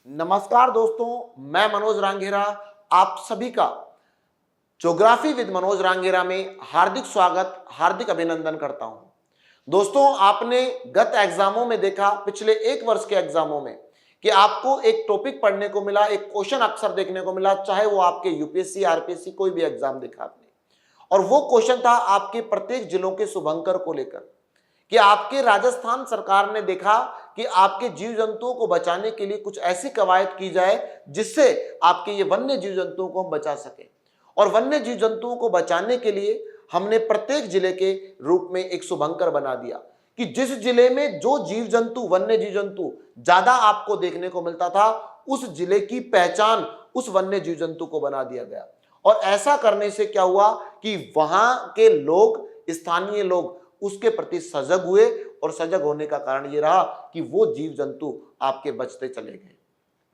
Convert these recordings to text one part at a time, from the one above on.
नमस्कार दोस्तों, मैं मनोज रांगेरा आप सभी का ज्योग्राफी विद मनोज रांगेरा में हार्दिक स्वागत, हार्दिक अभिनंदन करता हूं। दोस्तों, आपने गत एग्जामों में देखा, पिछले एक वर्ष के एग्जामों में, कि आपको एक टॉपिक पढ़ने को मिला, एक क्वेश्चन अक्सर देखने को मिला, चाहे वो आपके यूपीएससी, आरपीएससी कोई भी एग्जाम देखा आपने, और वो क्वेश्चन था आपके प्रत्येक जिलों के शुभंकर को लेकर कि आपके राजस्थान सरकार ने देखा कि आपके जीव जंतुओं को बचाने के लिए कुछ ऐसी कवायद की जाए जिससे आपके ये वन्य जीव जंतुओं को हम बचा सके। और वन्य जीव जंतुओं को बचाने के लिए हमने प्रत्येक जिले के रूप में एक शुभंकर बना दिया कि जिस जिले में जो जीव जंतु, वन्य जीव जंतु ज्यादा आपको देखने को मिलता था, उस जिले की पहचान उस वन्य जीव जंतु को बना दिया गया। और ऐसा करने से क्या हुआ कि वहां के लोग, स्थानीय लोग उसके प्रति सजग हुए, और सजग होने का कारण यह रहा कि वो जीव जंतु आपके बचते चले गए।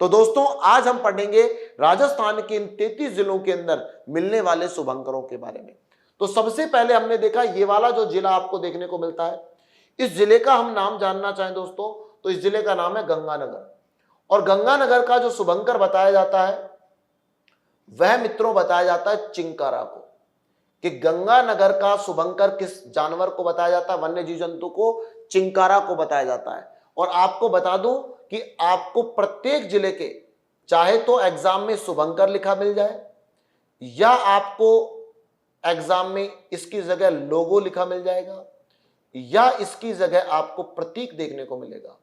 तो दोस्तों, आज हम पढ़ेंगे राजस्थान के इन 33 जिलों के अंदर मिलने वाले शुभंकरों के बारे में। तो सबसे पहले हमने देखा ये वाला जो जिला आपको देखने को मिलता है, इस जिले का हम नाम जानना चाहें दोस्तों, तो इस जिले का नाम है गंगानगर। और गंगानगर का जो शुभंकर बताया जाता है वह मित्रों बताया जाता है चिंकारा को। कि गंगानगर का शुभंकर किस जानवर को बताया जाता है? वन्य जीव जंतु को चिंकारा को बताया जाता है। और आपको बता दूं कि आपको प्रत्येक जिले के, चाहे तो एग्जाम में शुभंकर लिखा मिल जाए, या आपको एग्जाम में इसकी जगह लोगो लिखा मिल जाएगा, या इसकी जगह आपको प्रतीक देखने को मिलेगा।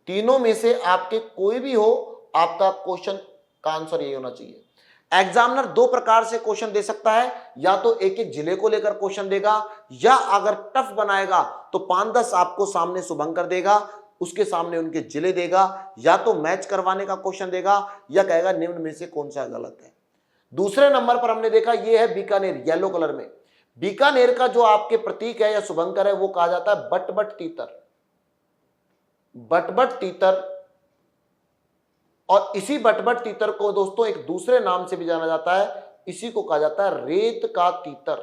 तीनों में से आपके कोई भी हो, आपका क्वेश्चन का आंसर यही होना चाहिए। एग्जामिनर दो प्रकार से क्वेश्चन दे सकता है, या तो एक एक जिले को लेकर क्वेश्चन देगा, या अगर टफ बनाएगा तो 5-10 आपको सामने शुभंकर देगा, उसके सामने उनके जिले देगा, या तो मैच करवाने का क्वेश्चन देगा, या कहेगा निम्न में से कौन सा गलत है। दूसरे नंबर पर हमने देखा ये है बीकानेर, येलो कलर में। बीकानेर का जो आपके प्रतीक है या शुभंकर है वो कहा जाता है बटबट तीतर। बटबट तीतर, और इसी बटबट तीतर को दोस्तों एक दूसरे नाम से भी जाना जाता है, इसी को कहा जाता है रेत का तीतर।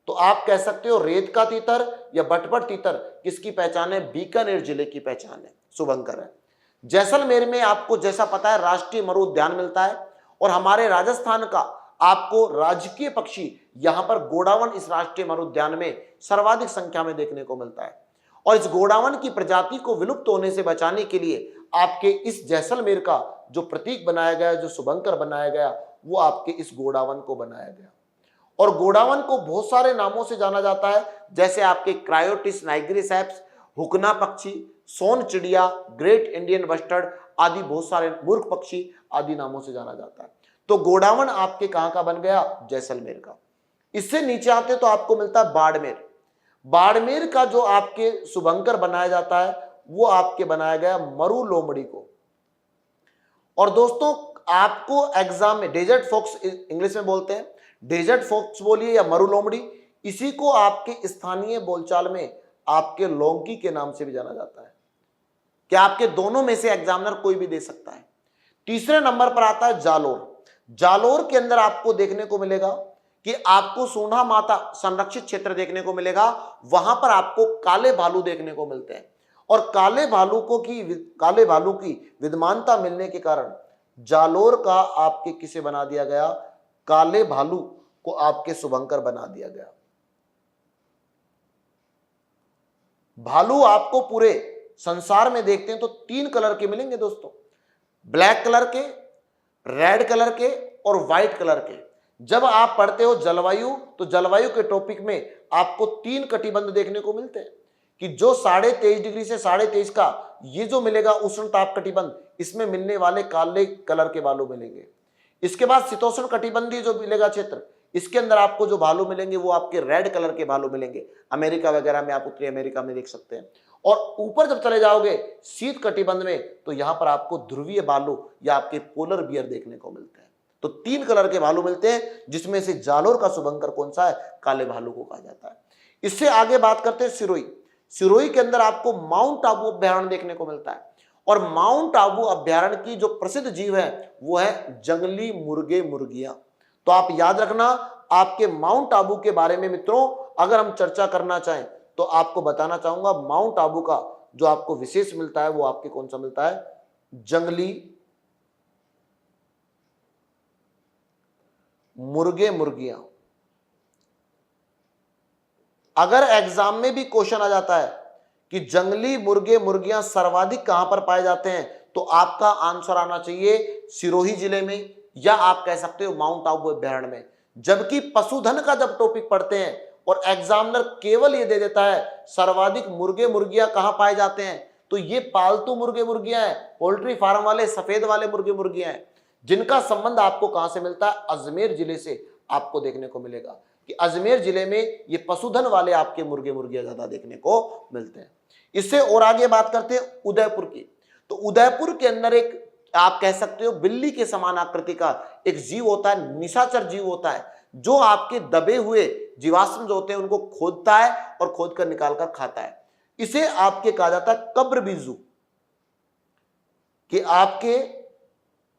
तो आप कह सकते हो रेत का तीतर या बटबट तीतर किसकी पहचान है? बीकानेर जिले की पहचान है, शुभंकर है। जैसलमेर में आपको जैसा पता है राष्ट्रीय मरु उद्यान मिलता है, और हमारे राजस्थान का आपको राजकीय पक्षी यहां पर गोडावन इस राष्ट्रीय मरु उद्यान में सर्वाधिक संख्या में देखने को मिलता है। और इस गोडावन की प्रजाति को विलुप्त होने से बचाने के लिए आपके इस जैसलमेर का जो प्रतीक बनाया गया, जो शुभंकर बनाया गया, वो आपके इस गोडावन को बनाया गया। और गोडावन को बहुत सारे नामों से जाना जाता है, जैसे आपके क्रायोटिस नाइग्रिस एप्स, हुकना पक्षी, सोन चिड़िया, ग्रेट इंडियन बस्टर्ड आदि बहुत सारे मूर्ख पक्षी आदि नामों से जाना जाता है। तो गोडावन आपके कहां का बन गया? जैसलमेर का। इससे नीचे आते तो आपको मिलता है बाड़मेर। बाड़मेर का जो आपके शुभंकर बनाया जाता है वो आपके बनाया गया मरु लोमड़ी को। और दोस्तों, आपको एग्जाम में डेजर्ट फॉक्स इंग्लिश में बोलते हैं, डेजर्ट फॉक्स बोलिए या मरु लोमड़ी, इसी को आपके स्थानीय बोलचाल में आपके लोंकी के नाम से भी जाना जाता है। क्या आपके दोनों में से एग्जामिनर कोई भी दे सकता है। तीसरे नंबर पर आता है जालोर। जालोर के अंदर आपको देखने को मिलेगा कि आपको सोना माता संरक्षित क्षेत्र देखने को मिलेगा, वहां पर आपको काले भालू देखने को मिलते हैं। और काले भालू की विद्यमानता मिलने के कारण जालोर का आपके किसे बना दिया गया? काले भालू को आपके शुभंकर बना दिया गया। भालू आपको पूरे संसार में देखते हैं तो 3 कलर के मिलेंगे दोस्तों, ब्लैक कलर के, रेड कलर के और व्हाइट कलर के। जब आप पढ़ते हो जलवायु, तो जलवायु के टॉपिक में आपको 3 कटिबंध देखने को मिलते हैं कि जो 23.5 डिग्री से 23.5 का ये जो मिलेगा उष्ण ताप कटिबंध, इसमें मिलने वाले काले कलर के भालू मिलेंगे। इसके बाद शीतोष्ण कटिबंधीय जो मिलेगा क्षेत्र, इसके अंदर आपको जो भालू मिलेंगे वो आपके रेड कलर के भालू मिलेंगे। अमेरिका वगैरह में, आप उत्तरी अमेरिका में देख सकते हैं। और ऊपर जब चले जाओगे शीत कटिबंध में, तो यहां पर आपको ध्रुवीय भालू या आपके पोलर बियर देखने को मिलते हैं। तो 3 कलर के भालू मिलते हैं, जिसमें से जालोर का शुभंकर कौन सा है? काले भालू को कहा जाता है। इससे आगे बात करते हैं सिरोही। सिरोही के अंदर आपको माउंट आबू अभ्यारण्य देखने को मिलता है। और माउंट आबू अभ्यारण्य की जो प्रसिद्ध जीव है वो है जंगली मुर्गे मुर्गियां। तो आप याद रखना, आपके माउंट आबू के बारे में मित्रों अगर हम चर्चा करना चाहें तो आपको बताना चाहूंगा, माउंट आबू का जो आपको विशेष मिलता है वो आपके कौन सा मिलता है? जंगली मुर्गे मुर्गियां। अगर एग्जाम में भी क्वेश्चन आ जाता है कि जंगली मुर्गे मुर्गियां सर्वाधिक कहां पर पाए जाते हैं, तो आपका आंसर आना चाहिए सिरोही जिले में, या आप कह सकते हो माउंट आबू अभ्यारण्य में। जबकि पशुधन का जब टॉपिक पढ़ते हैं और एग्जामिनर केवल ये दे देता है सर्वाधिक मुर्गे मुर्गियां कहां पाए जाते हैं, तो ये पालतू मुर्गे मुर्गियां हैं, पोल्ट्री फार्म वाले सफेद वाले मुर्गे मुर्गियां हैं, जिनका संबंध आपको कहां से मिलता है, अजमेर जिले से आपको देखने को मिलेगा कि अजमेर जिले में ये पशुधन वाले आपके मुर्गे मुर्गियां ज्यादा देखने को मिलते हैं। इससे और आगे बात करते हैं उदयपुर की। तो उदयपुर के अंदर एक आप कह सकते हो बिल्ली के समान आकृति का एक जीव होता है, निशाचर जीव होता है, जो आपके दबे हुए जीवाश्म जो होते हैं उनको खोदता है और खोद कर निकाल कर खाता है। इसे आपके कहा जाता है कब्र बीजू, कि आपके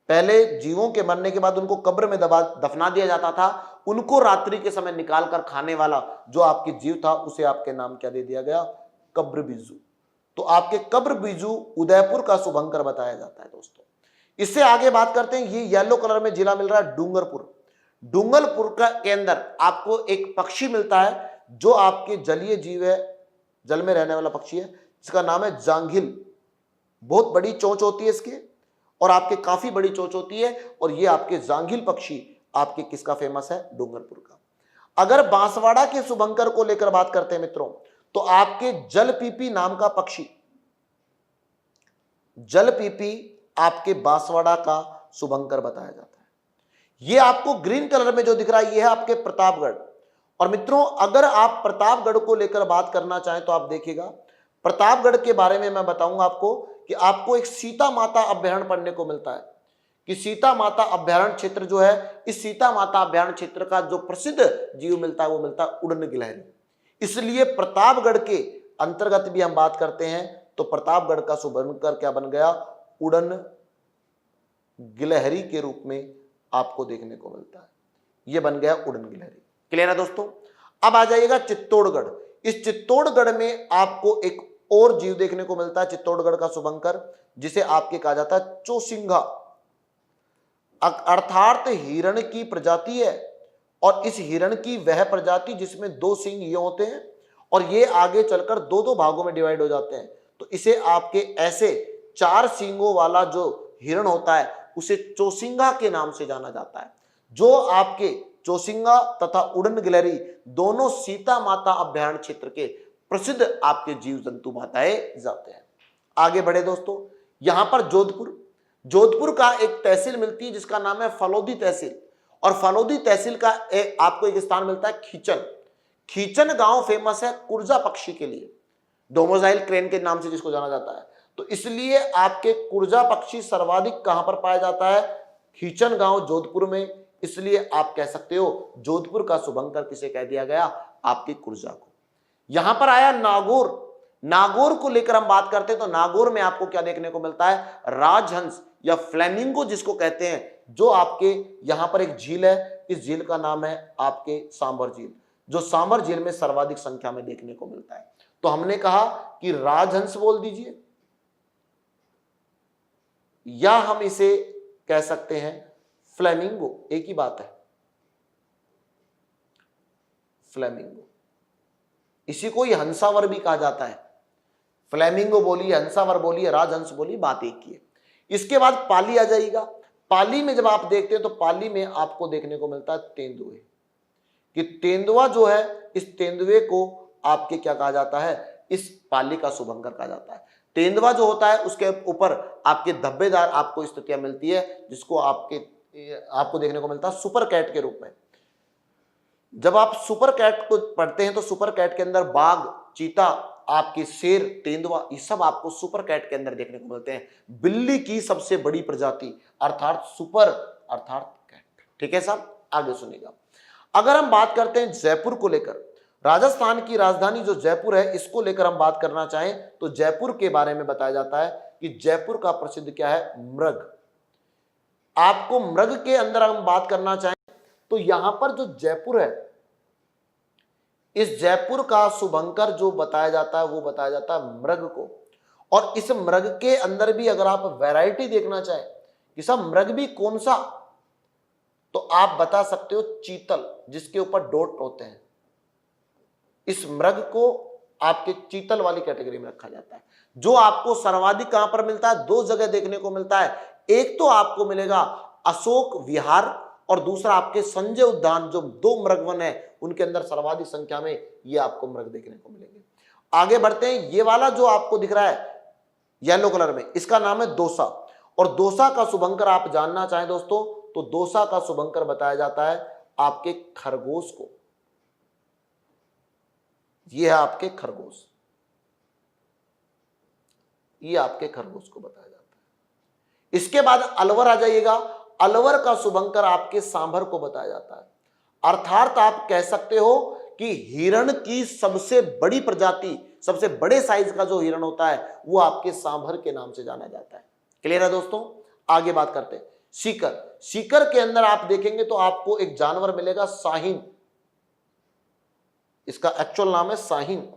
पहले जीवों के मरने के बाद उनको कब्र में दफना दिया जाता था, उनको रात्रि के समय निकाल कर खाने वाला जो आपके जीव था उसे आपके नाम क्या दे दिया गया, कब्र बीजू। तो आपके कब्र बीजू उदयपुर का शुभंकर बताया जाता है दोस्तों। इससे आगे बात करते हैं, ये येलो कलर में जिला मिल रहा है डूंगरपुर। डूंगरपुर के अंदर आपको एक पक्षी मिलता है जो आपके जलीय जीव है, जल में रहने वाला पक्षी है, जिसका नाम है जांघिल। बहुत बड़ी चोंच होती है इसके, और आपके काफी बड़ी चोंच होती है, और ये आपके जांघिल पक्षी आपके किसका फेमस है, डूंगरपुर का। अगर बांसवाड़ा के शुभंकर को लेकर बात करते हैं मित्रों, तो आपके जलपीपी नाम का पक्षी, जलपीपी आपके बांसवाड़ा का शुभंकर बताया जाता है। यह आपको ग्रीन कलर में जो दिख रहा है यह है आपके प्रतापगढ़। और मित्रों अगर आप प्रतापगढ़ को लेकर बात करना चाहें तो आप देखिएगा, प्रतापगढ़ के बारे में मैं बताऊंगा आपको कि आपको एक सीता माता अभ्यारण्य पढ़ने को मिलता है, कि सीता माता अभ्यारण्य क्षेत्र जो है, इस सीता माता अभ्यारण्य क्षेत्र का जो प्रसिद्ध जीव मिलता है वो मिलता है उड़न गिलहरी। इसलिए प्रतापगढ़ के अंतर्गत भी हम बात करते हैं तो प्रतापगढ़ का शुभंकर क्या बन गया, उड़न गिलहरी के रूप में आपको देखने को मिलता है, यह बन गया उड़न गिलहरी। क्लियर है दोस्तों। अब आ जाइएगा चित्तौड़गढ़। इस चित्तौड़गढ़ में आपको एक और जीव देखने को मिलता है चित्तौड़गढ़ का शुभंकर, जिसे आपके कहा जाता है चौसिंघा, अर्थात हिरण की प्रजाति है। और इस हिरण की वह प्रजाति जिसमें दो सींग ये होते हैं और ये आगे चलकर दो दो भागों में डिवाइड हो जाते हैं, तो इसे आपके ऐसे चार सींगों वाला जो हिरण होता है उसे चौसिंघा के नाम से जाना जाता है। जो आपके चौसिंघा तथा उड़न गिलहरी दोनों सीता माता अभ्यारण्य क्षेत्र के प्रसिद्ध आपके जीव जंतु माताए जाते हैं। आगे बढ़े दोस्तों, यहां पर जोधपुर का एक तहसील मिलती है जिसका नाम है फलोदी तहसील, और फलोदी तहसील का आपको एक स्थान मिलता है खींचन। खींचन गांव फेमस है कुर्जा पक्षी के लिए, डोमोजाइल क्रेन के नाम से जिसको जाना जाता है। तो इसलिए आपके कुर्जा पक्षी सर्वाधिक कहां पर पाया जाता है, खींचन गांव जोधपुर में। इसलिए आप कह सकते हो जोधपुर का शुभंकर किसे कह दिया गया, आपके कुर्जा को। यहां पर आया नागौर। नागौर को लेकर हम बात करते हैं तो नागौर में आपको क्या देखने को मिलता है, राजहंस या फ्लेमिंगो जिसको कहते हैं, जो आपके यहां पर एक झील है, इस झील का नाम है आपके सांबर झील, जो सांबर झील में सर्वाधिक संख्या में देखने को मिलता है। तो हमने कहा कि राजहंस बोल दीजिए, या हम इसे कह सकते हैं फ्लेमिंगो, एक ही बात है, फ्लेमिंगो। इसी को ही हंसावर भी कहा जाता है। फ्लेमिंगो बोलिए, हंसावर बोलिए, राजहंस बोलिए, बात एक ही है। इसके बाद पाली आ जाएगा। पाली में जब आप देखते हैं तो पाली में आपको देखने को मिलता है तेंदुए, कि तेंदुआ जो है, इस तेंदुए को आपके क्या कहा जाता है, इस पाली का शुभंकर कहा जाता है। तेंदुआ जो होता है उसके ऊपर आपके धब्बेदार आपको स्थितियां मिलती है, जिसको आपको देखने को मिलता है सुपर कैट के रूप में। जब आप सुपर कैट को पढ़ते हैं तो सुपर कैट के अंदर बाघ, चीता, आपके शेर, तेंदुआ, ये सब आपको सुपर कैट के अंदर देखने को मिलते हैं। बिल्ली की सबसे बड़ी प्रजाति अर्थात सुपर अर्थात कैट। ठीक है साहब, आगे सुनिएगा। अगर हम बात करते हैं जयपुर को लेकर, राजस्थान की राजधानी जो जयपुर है इसको लेकर हम बात करना चाहें तो जयपुर के बारे में बताया जाता है कि जयपुर का प्रसिद्ध क्या है, मृग। आपको मृग के अंदर हम बात करना चाहें तो यहां पर जो जयपुर है, इस जयपुर का शुभंकर जो बताया जाता है वो बताया जाता है मृग को। और इस मृग के अंदर भी अगर आप वैरायटी देखना चाहें कि सब मृग भी कौन सा, तो आप बता सकते हो चीतल, जिसके ऊपर डॉट होते हैं। इस मृग को आपके चीतल वाली कैटेगरी में रखा जाता है। जो आपको सर्वाधिक कहां पर मिलता है, दो जगह देखने को मिलता है। एक तो आपको मिलेगा अशोक विहार और दूसरा आपके संजय उद्यान, जो दो मृगवन है उनके अंदर सर्वाधिक संख्या में ये आपको मृग देखने को मिलेंगे। आगे बढ़ते हैं। ये वाला जो आपको दिख रहा है येलो कलर में, इसका नाम है दोसा। और दोसा का शुभंकर आप जानना चाहें दोस्तों, तो दोसा का शुभंकर बताया जाता है आपके खरगोश को। ये है आपके खरगोश, ये आपके खरगोश को बताया जाता है। इसके बाद अलवर आ जाइएगा। अलवर का शुभंकर आपके सांभर को बताया जाता है। अर्थात आप कह सकते हो कि हिरण की सबसे बड़ी प्रजाति, सबसे बड़े साइज का जो हिरण होता है वो आपके सांभर के नाम से जाना जाता है। क्लियर है दोस्तों? आगे बात करते हैं। सीकर, सीकर के अंदर आप देखेंगे तो आपको एक जानवर मिलेगा शाहीन, इसका एक्चुअल नाम है शाहीन।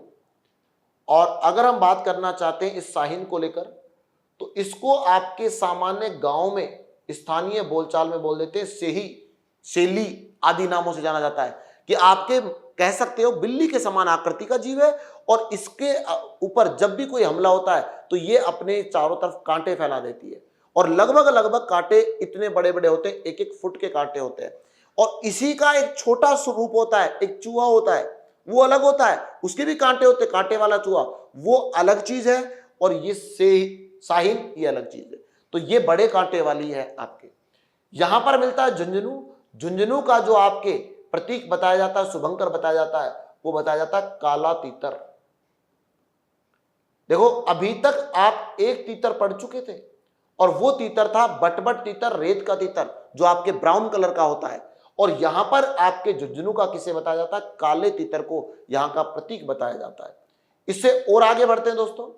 और अगर हम बात करना चाहते हैं इस शाहीन को लेकर, तो इसको आपके सामान्य गांव में स्थानीय बोलचाल में बोल देते हैं सेही, सेली आदि नामों से जाना जाता है। कि आपके कह सकते हो बिल्ली के समान आकृति का जीव है और इसके ऊपर जब भी कोई हमला होता है तो ये अपने चारों तरफ कांटे फैला देती है और लगभग लगभग कांटे इतने बड़े बड़े होते हैं, एक एक फुट के कांटे होते हैं। और इसी का एक छोटा स्वरूप होता है, एक चूहा होता है, वो अलग होता है, उसके भी कांटे होते हैं, कांटे वाला चूहा वो अलग चीज है और ये शाहीन ये अलग चीज है। तो ये बड़े कांटे वाली है आपके। यहां पर मिलता है झुंझुनू। झुंझुनू का जो आपके प्रतीक बताया जाता है, शुभंकर बताया जाता है, वो बताया जाता है काला तीतर। देखो अभी तक आप एक तीतर पढ़ चुके थे और वो तीतर था बटबट तीतर, रेत का तीतर, जो आपके ब्राउन कलर का होता है। और यहां पर आपके झुंझुनू का किसे बताया जाता है, काले तीतर को यहां का प्रतीक बताया जाता है। इससे और आगे बढ़ते हैं दोस्तों।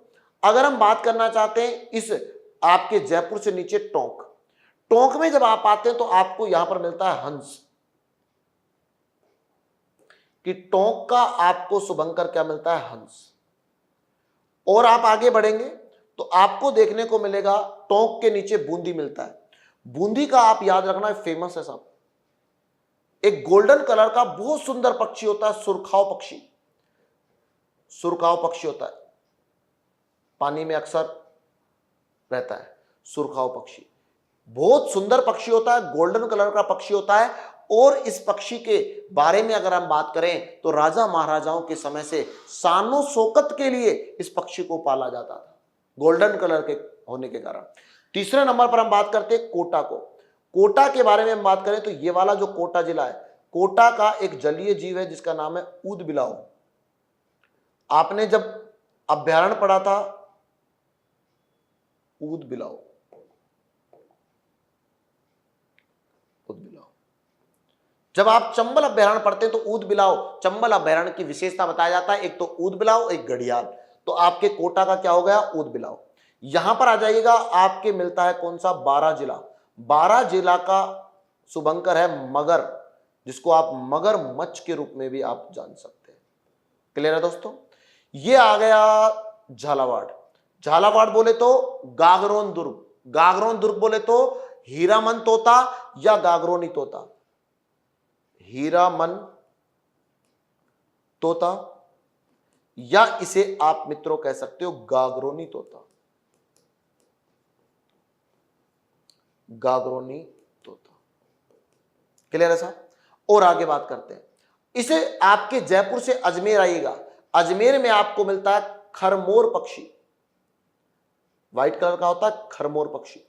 अगर हम बात करना चाहते हैं इस आपके जयपुर से नीचे टोंक, टोंक में जब आप आते हैं तो आपको यहां पर मिलता है हंस। कि टोंक का आपको शुभंकर क्या मिलता है, हंस। और आप आगे बढ़ेंगे तो आपको देखने को मिलेगा टोंक के नीचे बूंदी मिलता है। बूंदी का आप याद रखना फेमस है साहब, एक गोल्डन कलर का बहुत सुंदर पक्षी होता है, सुरखाव पक्षी। सुरखाव पक्षी होता है, पानी में अक्सर रहता है सुरखाव पक्षी। बहुत सुंदर पक्षी होता है, गोल्डन कलर का पक्षी होता है। और इस पक्षी के बारे में अगर हम बात करें तो राजा महाराजाओं के समय से शानो शौकत के लिए इस पक्षी को पाला जाता था, गोल्डन कलर के होने के कारण। तीसरे नंबर पर हम बात करते हैं कोटा को। कोटा के बारे में हम बात करें तो ये वाला जो कोटा जिला है, कोटा का एक जलीय जीव है जिसका नाम है ऊद बिलाव। आपने जब अभ्यारण्य पढ़ा था ऊद बिलाव, जब आप चंबल अभ्यारण्य पढ़ते हैं तो ऊद बिलाव, चंबल अभ्यारण्य की विशेषता बताया जाता है, एक तो ऊद बिलाव एक घड़ियाल। तो आपके कोटा का क्या हो गया, ऊद बिलाव। यहां पर आ जाइएगा, आपके मिलता है कौन सा, बारां जिला। बारां जिला का शुभंकर है मगर, जिसको आप मगर मच्छ के रूप में भी आप जान सकते हैं। क्लियर है दोस्तों? ये आ गया झालावाड़। झालावाड़ बोले तो गागरोन दुर्ग, गागरोन दुर्ग बोले तो हीरामन तोता या गागरोनी तोता, हीरामन तोता, या इसे आप मित्रों कह सकते हो गागरोनी तोता, गागरोनी तोता। क्लियर है साहब? और आगे बात करते हैं। इसे आपके जयपुर से अजमेर आइएगा, अजमेर में आपको मिलता है खरमोर पक्षी, व्हाइट कलर का होता है खरमोर पक्षी,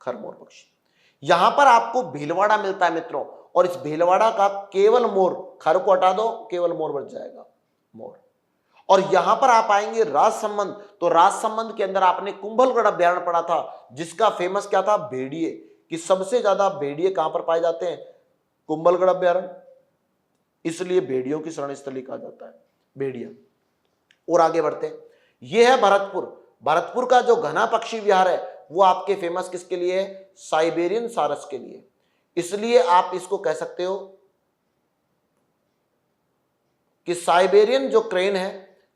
खरमोर पक्षी। यहां पर आपको भीलवाड़ा मिलता है मित्रों, और इस भीलवाड़ा का केवल मोर, खर को हटा दो केवल मोर बच जाएगा, मोर। और यहां पर आप आएंगे राजसमंद, तो राजसमंद के अंदर आपने कुंभलगढ़ अभ्यारण्य पढ़ा था, जिसका फेमस क्या था, भेड़िए। कि सबसे ज्यादा भेड़िए कहां पर पाए जाते हैं, कुंभलगढ़ अभ्यारण्य, इसलिए भेड़ियों की शरण स्थली कहा जाता है, भेड़िया। और आगे बढ़ते हैं, यह है भरतपुर। भरतपुर का जो घना पक्षी विहार है वो आपके फेमस किसके लिए है, साइबेरियन सारस के लिए। इसलिए आप इसको कह सकते हो कि साइबेरियन जो क्रेन है,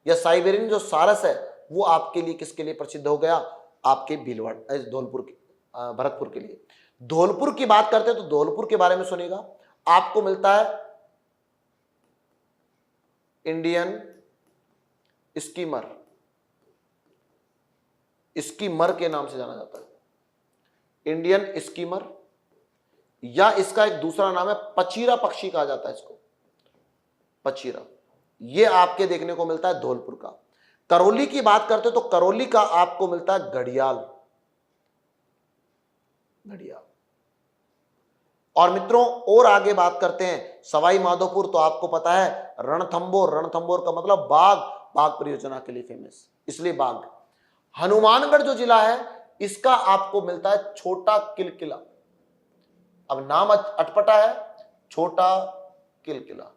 या साइबेरियन जो सारस है वो आपके लिए किसके लिए प्रसिद्ध हो गया? आपके भीलवाड़ा धौलपुर के भरतपुर के लिए। धौलपुर की बात करते हैं तो धौलपुर के बारे में सुनिएगा, आपको मिलता है इंडियन स्कीमर, स्कीमर के नाम से जाना जाता है, इंडियन स्कीमर, या इसका एक दूसरा नाम है पचीरा पक्षी कहा जाता है इसको, पचीरा। ये आपके देखने को मिलता है धौलपुर का। करौली की बात करते हो तो करौली का आपको मिलता है घड़ियाल, घड़ियाल। और मित्रों और आगे बात करते हैं सवाई माधोपुर, तो आपको पता है रणथंबोर, रणथंबोर का मतलब बाघ, बाघ परियोजना के लिए फेमस, इसलिए बाघ। हनुमानगढ़ जो जिला है इसका आपको मिलता है छोटा किलकिला। अब नाम अटपटा है, छोटा किलकिला।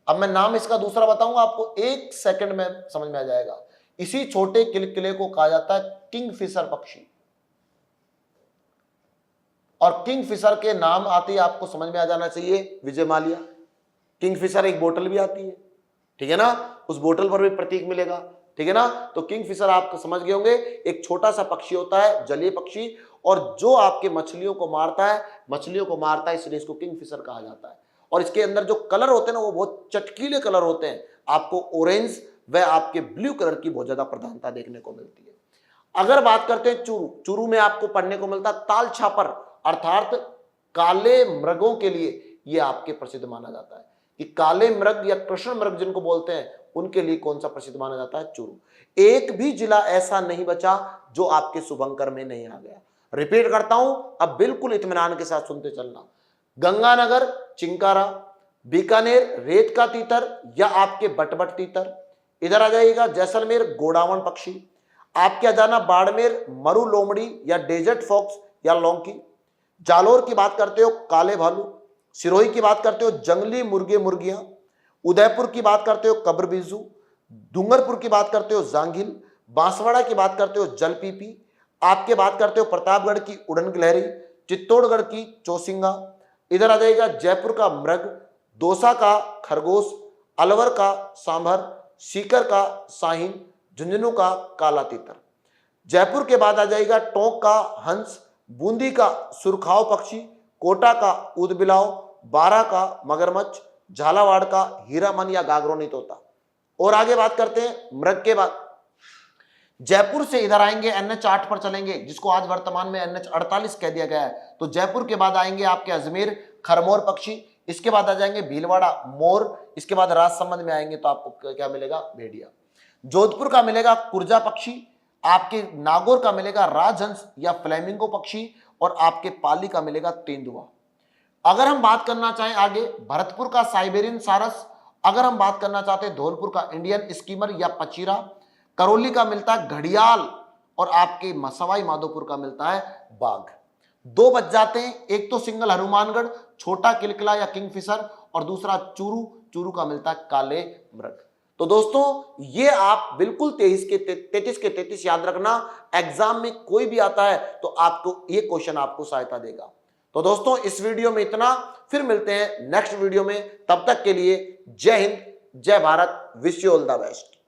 अब मैं नाम इसका दूसरा बताऊंगा, आपको 1 सेकंड में समझ में आ जाएगा। इसी छोटे किलकिले को कहा जाता है किंगफिशर पक्षी, और किंगफिशर के नाम आते ही आपको समझ में आ जाना चाहिए विजय माल्या। किंगफिशर एक बोतल भी आती है, ठीक है ना, उस बोतल पर भी प्रतीक मिलेगा, ठीक है ना। तो किंगफिशर आप समझ गए होंगे, एक छोटा सा पक्षी होता है, जलीय पक्षी, और जो आपके मछलियों को मारता है, इसलिए इसको किंगफिशर कहा जाता है। और इसके अंदर जो कलर होते हैं ना वो बहुत चटकीले कलर होते हैं, आपको ऑरेंज व आपके ब्लू कलर की बहुत ज्यादा प्रधानता देखने को मिलती है। अगर बात करते हैं चूरू, चूरू में आपको पढ़ने को मिलता है ताल छापर, अर्थात काले मृगों के लिए ये आपके प्रसिद्ध माना जाता है कि काले मृग या कृष्ण मृग जिनको बोलते हैं उनके लिए कौन सा प्रसिद्ध माना जाता है? चूरू। एक भी जिला ऐसा नहीं बचा जो आपके शुभंकर में नहीं आ गया। रिपीट करता हूं, अब बिल्कुल इत्मीनान के साथ सुनते चलना। गंगानगर चिंकारा, बीकानेर रेत का तीतर या आपके बटबट तीतर, इधर आ जाइएगा जैसलमेर गोडावण पक्षी, आपके आ जाना बाड़मेर मरु लोमड़ी या डेजर्ट फॉक्स या लौंकी, जालोर की बात करते हो काले भालू, सिरोही की बात करते हो जंगली मुर्गे मुर्गियां, उदयपुर की बात करते हो कब्रबीजू, डूंगरपुर की बात करते हो जांगिल, बांसवाड़ा की बात करते हो जलपीपी, आपके बात करते हो प्रतापगढ़ की उड़न गिलहरी, चित्तौड़गढ़ की चौसिंगा, इधर आ जाएगा जयपुर का मृग, दौसा का खरगोश, अलवर का सांभर, सीकर का साहिन, झुंझुनू का काला तीतर। जयपुर के बाद आ जाएगा टोंक का हंस, बूंदी का सुरखाव पक्षी, कोटा का ऊदबिलाव, बारा का मगरमच्छ, झालावाड़ का हीरामन या गागरोनी तोता। और आगे बात करते हैं मृग के बाद, जयपुर से इधर आएंगे NH 8 पर चलेंगे, जिसको आज वर्तमान में NH 48 कह दिया गया है। तो जयपुर के बाद आएंगे आपके अजमेर खरमोर पक्षी, इसके बाद आ जाएंगे भीलवाड़ा मोर, इसके बाद राजसमंद में आएंगे तो आपको क्या मिलेगा? भेड़िया। जोधपुर का मिलेगा कुर्जा पक्षी, आपके नागौर का मिलेगा राजहंस या फ्लेमिंगो पक्षी, और आपके पाली का मिलेगा तेंदुआ। अगर हम बात करना चाहें आगे भरतपुर का साइबेरियन सारस, अगर हम बात करना चाहते हैं धौलपुर का इंडियन स्कीमर या पचीरा, करौली का मिलता है घड़ियाल, और आपके सवाई माधोपुर का मिलता है बाघ। 2 बच जाते हैं, एक तो सिंगल हनुमानगढ़, छोटा किलकिला या किंगफिशर, और दूसरा चूरू, चूरू का मिलता है काले मृग। तो दोस्तों ये आप बिल्कुल 33 के 33 याद रखना, एग्जाम में कोई भी आता है तो आपको ये क्वेश्चन आपको सहायता देगा। तो दोस्तों इस वीडियो में इतना, फिर मिलते हैं नेक्स्ट वीडियो में, तब तक के लिए जय हिंद, जय Bharat, wish you all the best.